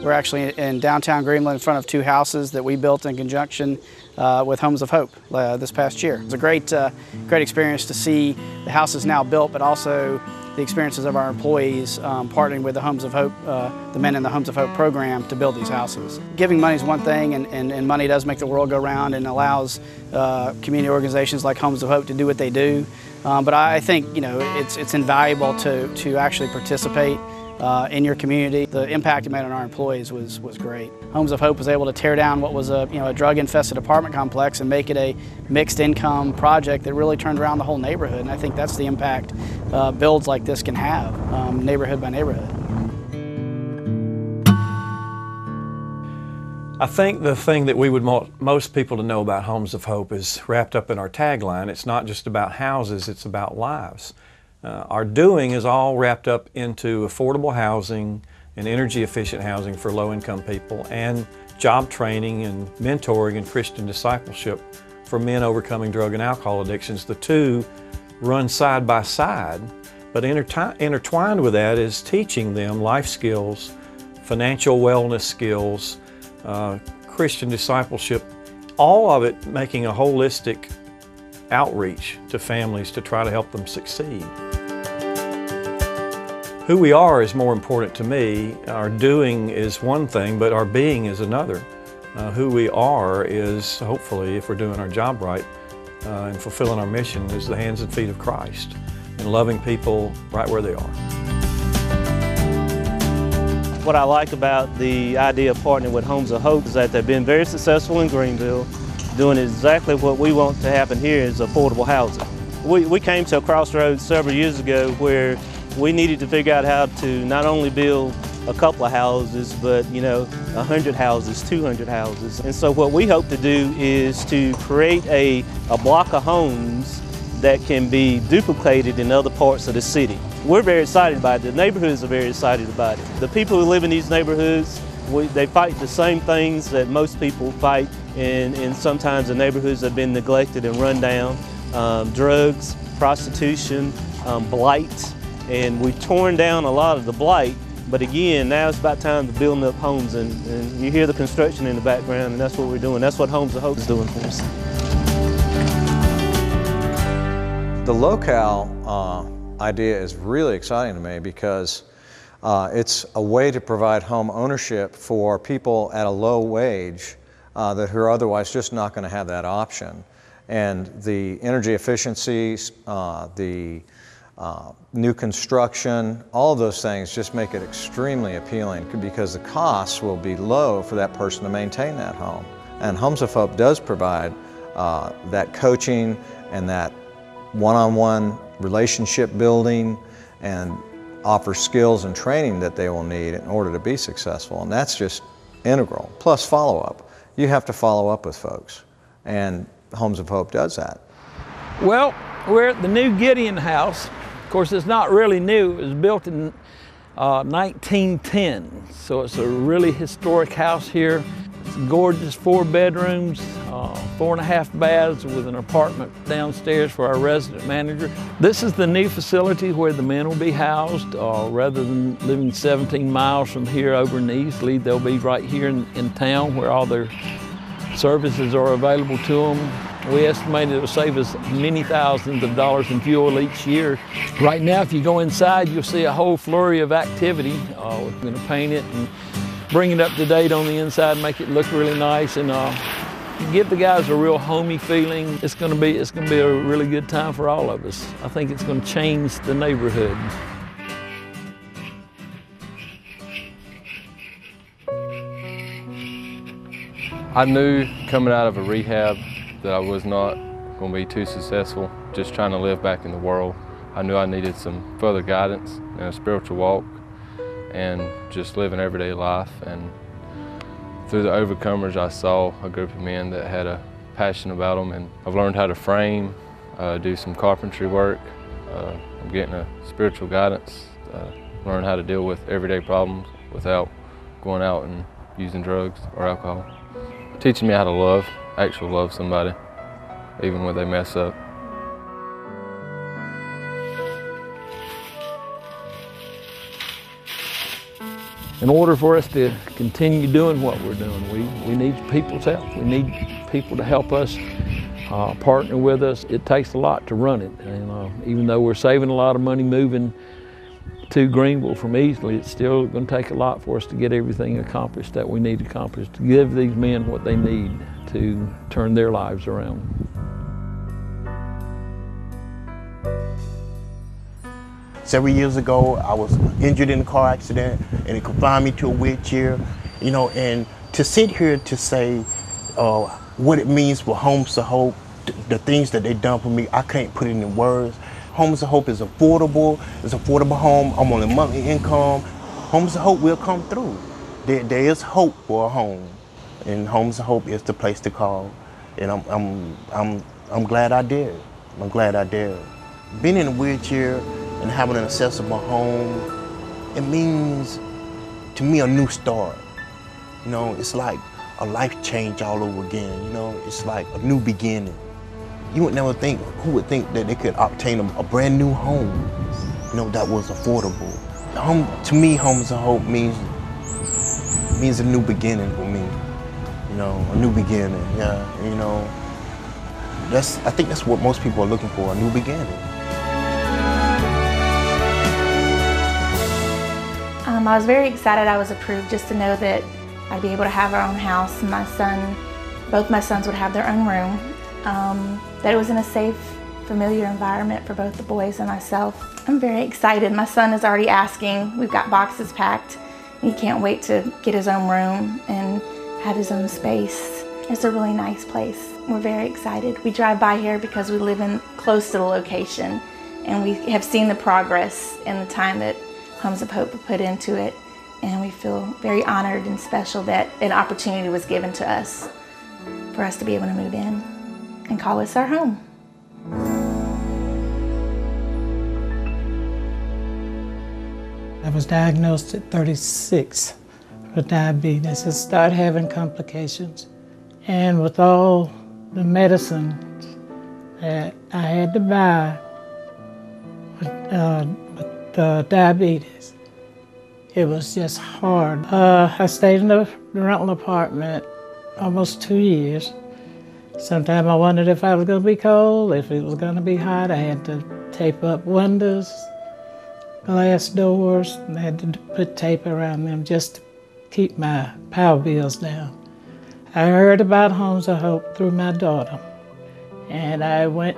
We're actually in downtown Greenland in front of 2 houses that we built in conjunction with Homes of Hope this past year. It's a great experience to see the houses now built, but also the experiences of our employees partnering with the Homes of Hope, the men in the Homes of Hope program to build these houses. Giving money is one thing, and money does make the world go round and allows community organizations like Homes of Hope to do what they do. But I think, you know, it's invaluable to actually participate in your community. The impact it made on our employees was great. Homes of Hope was able to tear down what was a drug-infested apartment complex and make it a mixed-income project that really turned around the whole neighborhood. And I think that's the impact builds like this can have, neighborhood by neighborhood. I think the thing that we would want most people to know about Homes of Hope is wrapped up in our tagline. It's not just about houses, it's about lives. Our doing is all wrapped up into affordable housing and energy efficient housing for low-income people, and job training and mentoring and Christian discipleship for men overcoming drug and alcohol addictions. The two run side by side, but intertwined with that is teaching them life skills, financial wellness skills, Christian discipleship, all of it making a holistic outreach to families to try to help them succeed. Who we are is more important to me. Our doing is one thing, but our being is another. Who we are is, hopefully, if we're doing our job right and fulfilling our mission, is the hands and feet of Christ and loving people right where they are. What I like about the idea of partnering with Homes of Hope is that they've been very successful in Greenville, doing exactly what we want to happen here is affordable housing. We came to a crossroads several years ago where we needed to figure out how to not only build a couple of houses, but 100 houses, 200 houses. And so what we hope to do is to create a block of homes that can be duplicated in other parts of the city. We're very excited about it. The neighborhoods are very excited about it. The people who live in these neighborhoods, they fight the same things that most people fight in sometimes the neighborhoods that have been neglected and run down. Drugs, prostitution, blight. And we've torn down a lot of the blight, but again, now it's about time to build up homes, and you hear the construction in the background, and that's what we're doing. That's what Homes of Hope is doing for us. The locale idea is really exciting to me because it's a way to provide home ownership for people at a low wage that who are otherwise just not going to have that option. And the energy efficiencies, the new construction, all of those things just make it extremely appealing because the costs will be low for that person to maintain that home. And Homes of Hope does provide that coaching and that one-on-one relationship building and offer skills and training that they will need in order to be successful. And that's just integral. Plus follow-up. You have to follow up with folks, and Homes of Hope does that. Well, we're at the new Gideon house. Of course, it's not really new. It was built in 1910, so it's a really historic house here. It's gorgeous, 4 bedrooms, 4.5 baths with an apartment downstairs for our resident manager. This is the new facility where the men will be housed. Rather than living 17 miles from here over in the East Lead, they'll be right here in town where all their services are available to them. We estimate it will save us many thousands of dollars in fuel each year. Right now, if you go inside, you'll see a whole flurry of activity. We're going to paint it and bring it up to date on the inside, make it look really nice, and give the guys a real homey feeling. It's going to be a really good time for all of us. I think it's going to change the neighborhood. I knew coming out of a rehab that I was not going to be too successful just trying to live back in the world. I knew I needed some further guidance and a spiritual walk and just live an everyday life. And through the Overcomers, I saw a group of men that had a passion about them, and I've learned how to frame, do some carpentry work. I'm getting a spiritual guidance, learn how to deal with everyday problems without going out and using drugs or alcohol. Teaching me how to love, actually love somebody, even when they mess up. In order for us to continue doing what we're doing, we need people's help. We need people to help us, partner with us. It takes a lot to run it. And, even though we're saving a lot of money moving to Greenville from Easley, it's still going to take a lot for us to get everything accomplished that we need accomplished, to give these men what they need to turn their lives around. Several years ago, I was injured in a car accident, and it confined me to a wheelchair, you know, and to sit here to say what it means for Homes of Hope, the things that they've done for me, I can't put it in words. Homes of Hope is affordable. It's an affordable home. I'm on a monthly income. Homes of Hope will come through. There is hope for a home, and Homes of Hope is the place to call. And I'm glad I did. I'm glad I did. Being in a wheelchair and having an accessible home, it means to me a new start. You know, it's like a life change all over again. You know, it's like a new beginning. You would never think, who would think that they could obtain a brand new home, you know, that was affordable. Home, to me, Homes of Hope means a new beginning for me. You know, a new beginning, yeah, you know. I think that's what most people are looking for, a new beginning. I was very excited I was approved, just to know that I'd be able to have our own house, and both my sons would have their own room, that it was in a safe, familiar environment for both the boys and myself. I'm very excited. My son is already asking. We've got boxes packed. He can't wait to get his own room and have his own space. It's a really nice place. We're very excited. We drive by here because we live close to the location, and we have seen the progress and the time that Homes of Hope put into it, and we feel very honored and special that an opportunity was given to us for us to be able to move in and call this our home. I was diagnosed at 36 with diabetes and started having complications. And with all the medicines that I had to buy with diabetes, it was just hard. I stayed in a rental apartment almost 2 years. Sometimes I wondered if I was going to be cold, if it was going to be hot. I had to tape up windows, glass doors, and I had to put tape around them just to keep my power bills down. I heard about Homes of Hope through my daughter, and I went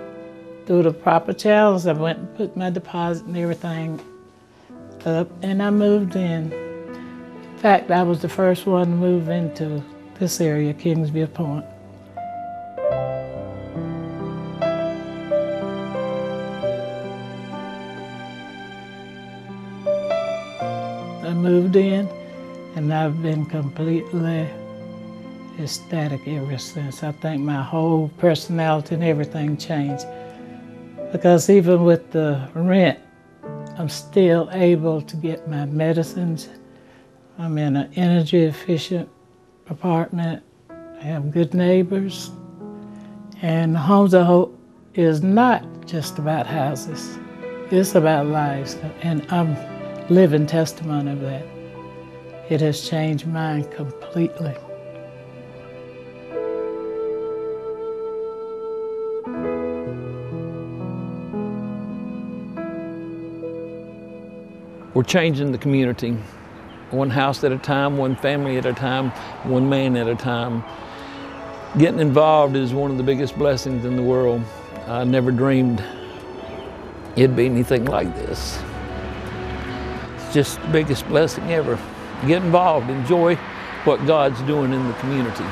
through the proper channels. I went and put my deposit and everything up, and I moved in. In fact, I was the first one to move into this area, Kingsville Point. I moved in, and I've been completely ecstatic ever since. I think my whole personality and everything changed, because even with the rent, I'm still able to get my medicines. I'm in an energy efficient apartment. I have good neighbors. And Homes of Hope is not just about houses. It's about lives, and I'm living testimony of that. It has changed mine completely. We're changing the community, one house at a time, one family at a time, one man at a time. Getting involved is one of the biggest blessings in the world. I never dreamed it'd be anything like this. It's just the biggest blessing ever. Get involved, enjoy what God's doing in the community.